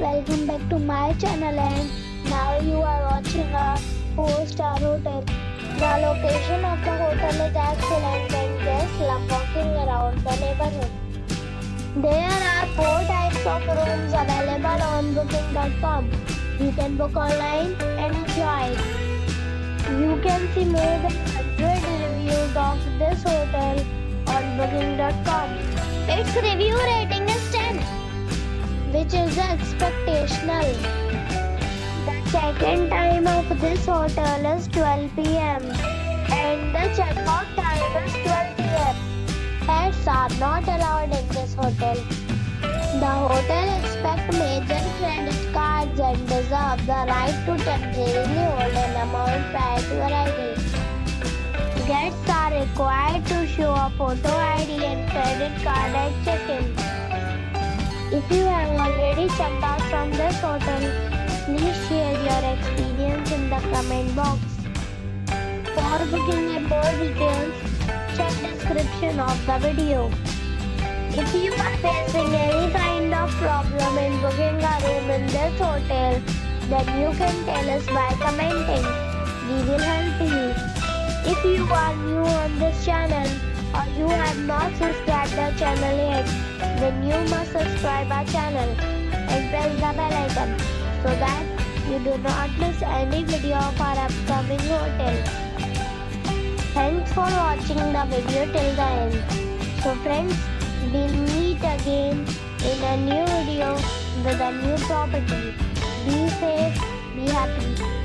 welcome back to my channel, and now you are watching a 4-star hotel. The location of the hotel is excellent and guests love walking around the neighborhood. There are 4 types of rooms available on booking.com. You can book online and enjoy it. You can see more than 100 reviews of this hotel on booking.com. Its review rating is 10, which is expectational. The check-in time of this hotel is 12 p.m. and the check-out time is 12 p.m. Pets are not allowed in this hotel. The hotel expects major credit cards and reserves the right to temporarily hold an amount prior to arrival. Guests are required to show a photo ID and credit card at check-in. If you have already checked out from this hotel, please share your experience in the comment box. For booking and more details, check description of the video. If you are facing any kind of problem in booking a room in this hotel, then you can tell us by commenting. We will help you. If you are new on this channel or you have not subscribed the channel yet, then you must subscribe our channel and press the bell icon so that you do not miss any video of our upcoming hotel. Thanks for watching the video till the end. So friends, we'll meet again in a new video with a new property. Be safe, be happy.